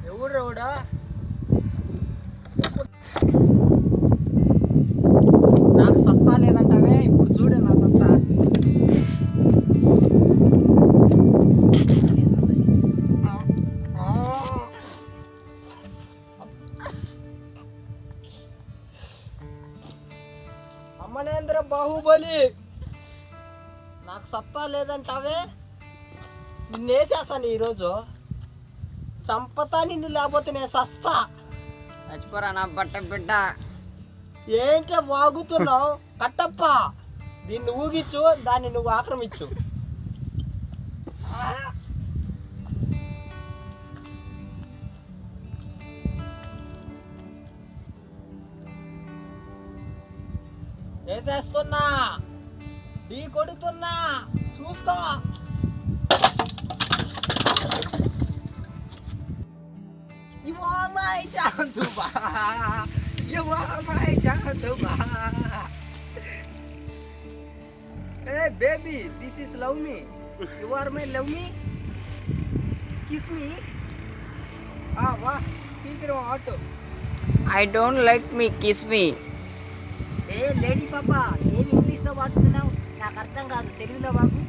ఎవడు రావుడా నాకు సత్తా లేదంటావే. ఇప్పుడు చూడే నా సత్తా. అమ్మనేంద్ర బాహుబలి, నాకు సత్తా లేదంటావే. నిన్నేసేస్తాను ఈరోజు. చంపతా నిన్ను, లేకపోతే నేను సస్తా. చచ్చిపోరా నా బట్ట బిడ్డ. ఏంటో వాగుతున్నావు? కట్టప్ప, దీన్ని ఊగిచ్చు, దాన్ని నువ్వు ఆక్రమించు. వేసేస్తున్నా, ఢీ కొడుతున్నా, చూసుకో. You are my Jantuba. You are my Jantuba. Hey baby, this is love me. You are my love me. Kiss me. Wah, శీఘ్రం auto. I don't like me, kiss me. ఏ లేడీ పాపా, ఏం ఇంగ్లీష్లో వాడుతున్నావు? నాకు అర్థం కాదు, తెలుగులో వాగు.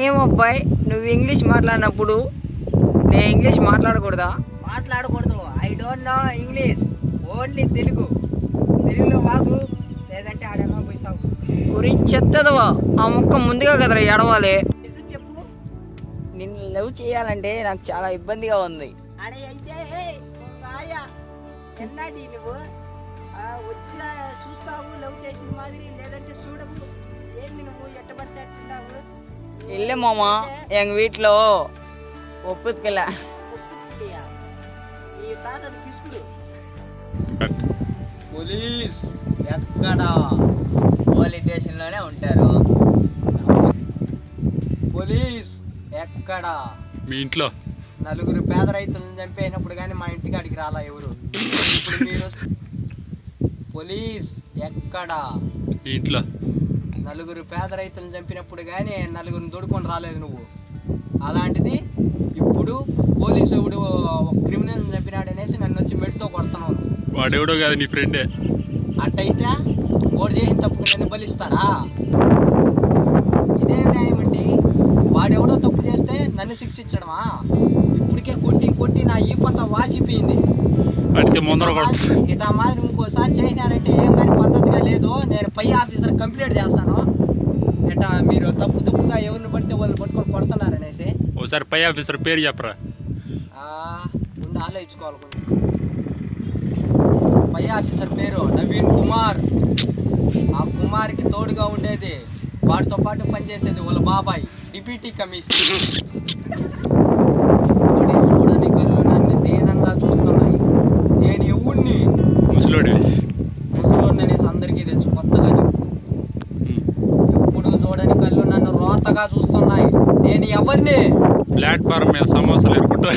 ఏమబ్బాయి, నువ్వు ఇంగ్లీష్ మాట్లాడినప్పుడు నేను ఇంగ్లీష్ మాట్లాడకూడదా? మాట్లాడకూడదు. I don't know English, only Telugu. తెలుగులో వాగు, లేదంటే ఆడేమో పోయి సాగు. గురించి చెత్తదవా, ఆ ముక్క ముందుగా కదరా ఎడవాలి. నిజం చెప్పు. నిన్ను లవ్ చేయాలంటే నాకు చాలా ఇబ్బందిగా ఉంది. అడే అయితే ఎన్నాటి నువ్వు వచ్చిన చూస్తావు లవ్ చేసిన మాదిరి, లేదంటే చూడవు. ఏంది నువ్వు ఎట్టబడితే అట్టున్నావు? ఇల్లే మామ, ఎంగ వీటిలో ఒప్పుకెళ్ళా. ఈ తాత పిసుకుడు. పోలీస్ ఎక్కడ? పోలీస్ స్టేషన్ లోనే ఉంటారు. పోలీస్ ఎక్కడ? మీ ఇంట్లో. నలుగురు పేద రైతులను చంపేసినప్పుడు కానీ మా ఇంటికి అడిగి రాలా ఎవరు. ఇప్పుడు మీరు పోలీస్ ఎక్కడ? మీ ఇంట్లో. నలుగురు పేద రైతులను చంపినప్పుడు కానీ నలుగురిని దొడుకొని రాలేదు నువ్వు. అలాంటిది ఇప్పుడు పోలీసు ఎవడు క్రిమినల్ చంపినాడు అనేసి నన్ను వచ్చి మెడితో కొడుతున్నావు. వాడెవడో కాదు, నీ ఫ్రెండే. అట్టయితే ఓడి చేసిన తప్పుకు నన్ను బలిస్తారా? ఇదే న్యాయం అండి. వాడెవడో తప్పు చేస్తే నన్ను శిక్షించడమా? ఇప్పటికే కొట్టి కొట్టి నా ఈపంతా వాసిపోయింది. ఇట్లా మాదిరి ఇంకోసారి చేసినారంటే ఏం కానీ పద్ధతిగా లేదు. నేను పై ఆఫీసర్ కంప్లైంట్ చేస్తాను. ఇట్లా మీరు తప్పుగా ఎవరిని పడితే వాళ్ళని పట్టుకొని కొడుతున్నారనేసి. ఒకసారి పై ఆఫీసర్ పేరు చెప్పరా? ముందు ఆలోచించుకోవాలి. పై ఆఫీసర్ పేరు నవీన్ కుమార్. ఆ కుమార్కి తోడుగా ఉండేది, వాడితో పాటు పనిచేసేది వాళ్ళ బాబాయ్ డిప్యూటీ కమిషనర్. చూడని కళ్ళు నన్ను దీనంగా చూస్తున్నాయి. నేను ఎవరిని? ముసలోడి. ముసలోడిని అనేసి అందరికీ తెలుసు, కొత్తగా చెప్పు. ఎప్పుడు చూడని కళ్ళు నన్ను రోతగా చూస్తున్నాయి. నేను ఎవరిని? ప్లాట్ఫారం మీద సమోసాలు ఎరుకుంటా